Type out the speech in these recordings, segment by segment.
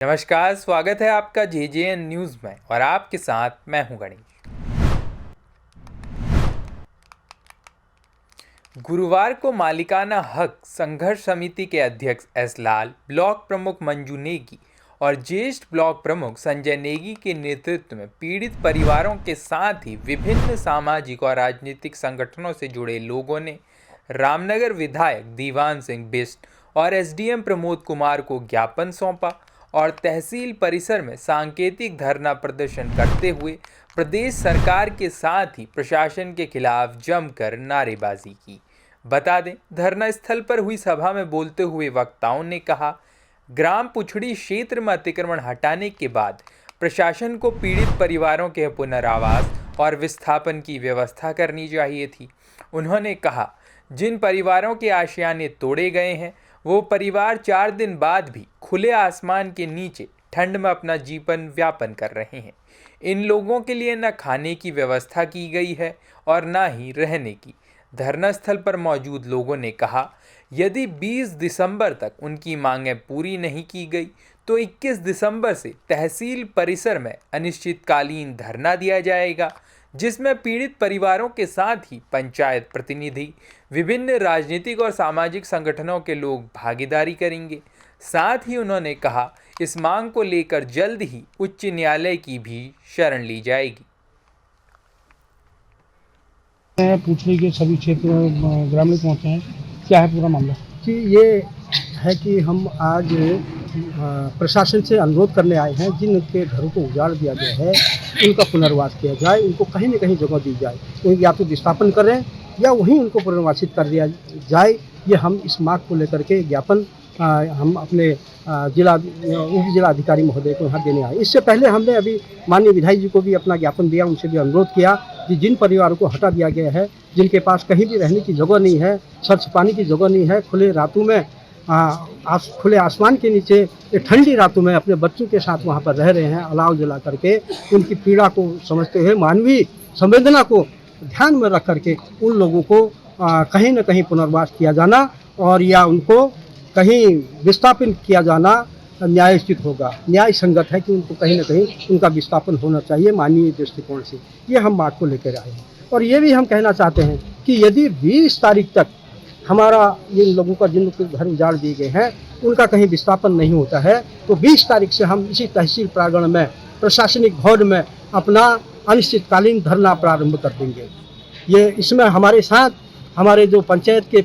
नमस्कार, स्वागत है आपका जेजेएन न्यूज़ में और आपके साथ मैं हूं गणेश। गुरुवार को मालिकाना हक संघर्ष समिति के अध्यक्ष एस लाल, ब्लॉक प्रमुख मंजू नेगी और ज्येष्ठ ब्लॉक प्रमुख संजय नेगी के नेतृत्व में पीड़ित परिवारों के साथ ही विभिन्न सामाजिक और राजनीतिक संगठनों से जुड़े लोगों ने रामनगर विधायक दीवान सिंह बिष्ट और एसडीएम प्रमोद कुमार को ज्ञापन सौंपा और तहसील परिसर में सांकेतिक धरना प्रदर्शन करते हुए प्रदेश सरकार के साथ ही प्रशासन के खिलाफ जमकर नारेबाजी की। बता दें, धरना स्थल पर हुई सभा में बोलते हुए वक्ताओं ने कहा, ग्राम पुछड़ी क्षेत्र में अतिक्रमण हटाने के बाद प्रशासन को पीड़ित परिवारों के पुनर्वास और विस्थापन की व्यवस्था करनी चाहिए थी। उन्होंने कहा, जिन परिवारों के आशियाने तोड़े गए हैं वो परिवार 4 दिन बाद भी खुले आसमान के नीचे ठंड में अपना जीवन व्यापन कर रहे हैं। इन लोगों के लिए न खाने की व्यवस्था की गई है और न ही रहने की। धरना स्थल पर मौजूद लोगों ने कहा, यदि 20 दिसंबर तक उनकी मांगें पूरी नहीं की गई तो 21 दिसंबर से तहसील परिसर में अनिश्चितकालीन धरना दिया जाएगा, जिसमें पीड़ित परिवारों के साथ ही पंचायत प्रतिनिधि, विभिन्न राजनीतिक और सामाजिक संगठनों के लोग भागीदारी करेंगे। साथ ही उन्होंने कहा, इस मांग को लेकर जल्द ही उच्च न्यायालय की भी शरण ली जाएगी। पूछने के सभी क्षेत्र ग्रामीण पहुंचे हैं, क्या है पूरा मामला? कि ये है कि हम आज प्रशासन से अनुरोध करने आए हैं, जिनके घरों को उजाड़ दिया गया है उनका पुनर्वास किया जाए, उनको कहीं न कहीं जगह दी जाए, उनको या तो विस्थापन करें या वहीं उनको पुनर्वासित कर दिया जाए। ये हम इस मांग को लेकर के ज्ञापन हम अपने उप जिला अधिकारी महोदय को यहाँ देने आए। इससे पहले हमने अभी माननीय विधायक जी को भी अपना ज्ञापन दिया, उनसे भी अनुरोध किया कि जिन परिवारों को हटा दिया गया है, जिनके पास कहीं भी रहने की जगह नहीं है, स्वच्छ पानी की जगह नहीं है, खुले रातों में खुले आसमान के नीचे ठंडी रातों में अपने बच्चों के साथ वहाँ पर रह रहे हैं, अलाव जला करके उनकी पीड़ा को समझते हुए मानवीय संवेदना को ध्यान में रख करके उन लोगों को कहीं न कहीं पुनर्वास किया जाना और या उनको कहीं विस्थापन किया जाना न्यायोचित होगा। न्याय संगत है कि उनको कहीं न कहीं उनका विस्थापन होना चाहिए मानवीय दृष्टिकोण से। ये हम बात को लेकर आए हैं और ये भी हम कहना चाहते हैं कि यदि 20 तारीख तक हमारा इन लोगों का जिन घर उजाड़ दिए गए हैं उनका कहीं विस्थापन नहीं होता है तो 20 तारीख से हम इसी तहसील प्रांगण में प्रशासनिक भवन में अपना अनिश्चितकालीन धरना प्रारंभ कर देंगे। ये इसमें हमारे साथ हमारे जो पंचायत के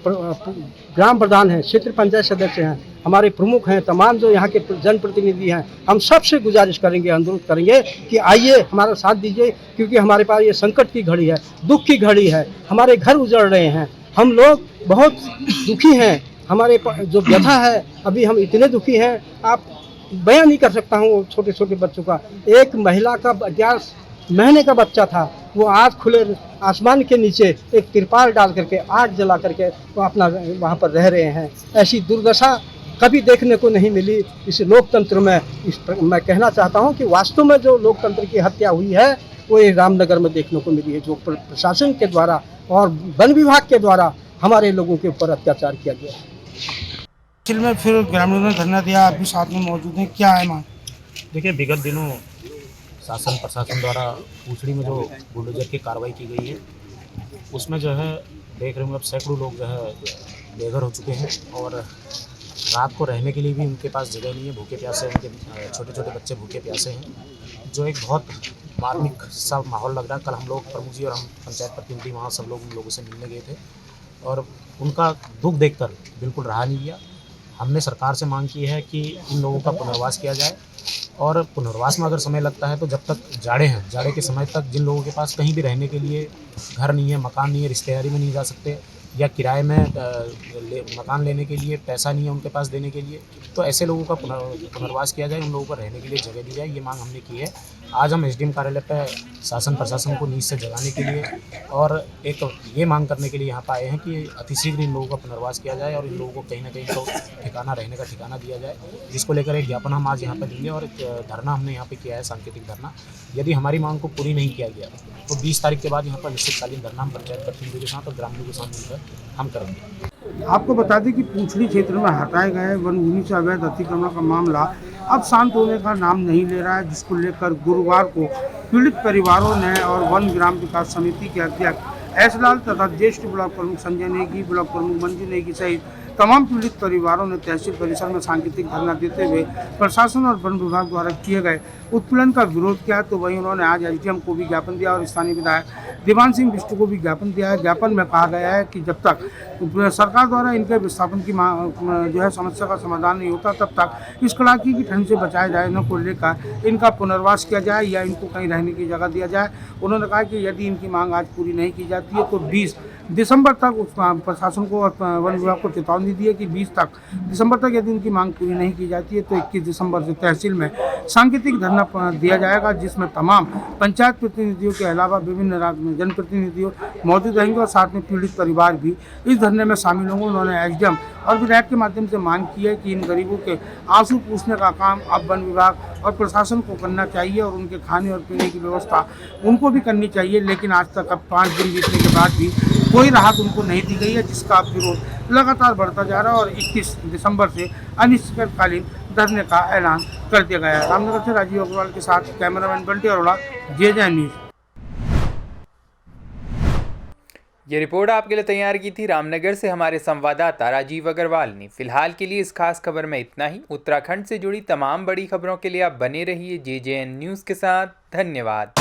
ग्राम प्रधान हैं, क्षेत्र पंचायत सदस्य हैं, हमारे प्रमुख हैं, तमाम जो यहाँ के जनप्रतिनिधि हैं, हम सबसे गुजारिश करेंगे, अनुरोध करेंगे कि आइए हमारा साथ दीजिए, क्योंकि हमारे पास ये संकट की घड़ी है, दुख की घड़ी है, हमारे घर उजड़ रहे हैं, हम लोग बहुत दुखी हैं, हमारे जो व्यथा है अभी हम इतने दुखी हैं आप बयान नहीं कर सकता हूँ। छोटे छोटे बच्चों का, एक महिला का 11 महीने का बच्चा था, वो आज खुले आसमान के नीचे एक तिरपाल डाल करके आग जला करके वो अपना वहाँ पर रह रहे हैं। ऐसी दुर्दशा कभी देखने को नहीं मिली इस लोकतंत्र में। मैं कहना चाहता हूँ कि वास्तव में जो लोकतंत्र की हत्या हुई है वो ये रामनगर में देखने को मिली है, जो प्रशासन के द्वारा और वन विभाग के द्वारा हमारे लोगों के ऊपर अत्याचार किया गया है। में फिर ग्रामीणों ने धरना दिया, अभी साथ में मौजूद हैं, क्या है मांग? देखिए, विगत दिनों शासन प्रशासन द्वारा पूछड़ी में जो बुलडोजर की कार्रवाई की गई है उसमें जो है देख रहे होंगे अब सैकड़ों लोग जो है बेघर हो चुके हैं और रात को रहने के लिए भी उनके पास जगह नहीं है, भूखे प्यासे, उनके छोटे छोटे बच्चे भूखे प्यासे हैं, जो एक बहुत मार्मिक सा माहौल लग रहा है। कल हम लोग प्रमुख जी और हम पंचायत प्रतिनिधि वहाँ सब लोग उन लोगों से मिलने गए थे और उनका दुख देखकर बिल्कुल रहा नहीं गया। हमने सरकार से मांग की है कि इन लोगों का पुनर्वास किया जाए और पुनर्वास में अगर समय लगता है तो जब तक जाड़े हैं, जाड़े के समय तक जिन लोगों के पास कहीं भी रहने के लिए घर नहीं है, मकान नहीं है, रिश्तेदारी में नहीं जा सकते या किराए में मकान लेने के लिए पैसा नहीं है उनके पास देने के लिए, तो ऐसे लोगों का पुनर्वास किया जाए, उन लोगों को रहने के लिए जगह दी जाए। ये मांग हमने की है। आज हम एसडीएम कार्यालय पर शासन प्रशासन को नींद से जगाने के लिए और एक ये मांग करने के लिए यहाँ पर आए हैं कि अतिशीघ्र इन लोगों का पुनर्वास किया जाए और इन लोगों को कहीं ना कहीं तो ठिकाना, रहने का ठिकाना दिया जाए, जिसको लेकर एक ज्ञापन हम आज यहाँ पर देंगे और एक धरना हमने यहाँ पे किया है, सांकेतिक धरना। यदि हमारी मांग को पूरी नहीं किया गया तो 20 तारीख के बाद यहाँ पर निश्चितकालीन धरना हम पंचायत प्रतिनिधियों के साथ और ग्रामीणों के साथ मिलकर हम करेंगे। आपको बता दें कि पूछड़ी क्षेत्र में हटाए गए वन भूमि से अवैध अतिक्रमण का मामला अब शांत होने का नाम नहीं ले रहा है, जिसको लेकर गुरुवार को पीड़ित परिवारों ने और वन ग्राम विकास समिति के अध्यक्ष एसलाल तथा ज्येष्ठ ब्लॉक प्रमुख संजय नेगी, ब्लॉक प्रमुख मंजू नेगी सहित तमाम पीड़ित परिवारों ने तहसील परिसर में सांकेतिक धरना देते हुए प्रशासन और वन विभाग द्वारा किए गए उत्पीड़न का विरोध किया। तो वहीं उन्होंने आज एसडीएम को भी ज्ञापन दिया और स्थानीय विधायक दीवान सिंह बिष्टू को भी ज्ञापन दिया है। ज्ञापन में कहा गया है कि जब तक सरकार द्वारा इनके विस्थापन की जो है समस्या का समाधान नहीं होता, तब तक इस कड़ाके की ठंड से बचाया जाए, न को लेकर इनका पुनर्वास किया जाए या इनको कहीं रहने की जगह दिया जाए। उन्होंने कहा कि यदि इनकी मांग आज पूरी नहीं की जाती है तो 20 दिसंबर तक उस प्रशासन को और वन विभाग को चेतावनी दी है कि 20 दिसंबर तक यदि उनकी मांग पूरी नहीं की जाती है तो 21 दिसंबर से तहसील में सांकेतिक धरना दिया जाएगा, जिसमें तमाम पंचायत प्रतिनिधियों के अलावा विभिन्न जनप्रतिनिधियों मौजूद रहेंगे और साथ में पीड़ित परिवार भी इस धरने में शामिल होंगे। उन्होंने एसडीएम और विधायक के माध्यम से मांग की है कि इन गरीबों के आंसू पूछने का काम अब वन विभाग और प्रशासन को करना चाहिए और उनके खाने और पीने की व्यवस्था उनको भी करनी चाहिए। लेकिन आज तक अब 5 दिन बीतने के बाद भी कोई राहत उनको नहीं दी गई है, जिसका विरोध लगातार बढ़ता जा रहा है और 21 दिसंबर से अनिश्चितकालीन धरने का ऐलान कर दिया गया है। रामनगर से राजीव अग्रवाल के साथ कैमरामैन बंटी अरोड़ा, जे न्यूज़। ये रिपोर्ट आपके लिए तैयार की थी रामनगर से हमारे संवाददाता राजीव अग्रवाल ने। फिलहाल के लिए इस खास खबर में इतना ही। उत्तराखंड से जुड़ी तमाम बड़ी खबरों के लिए आप बने रहिए JJN न्यूज़ के साथ। धन्यवाद।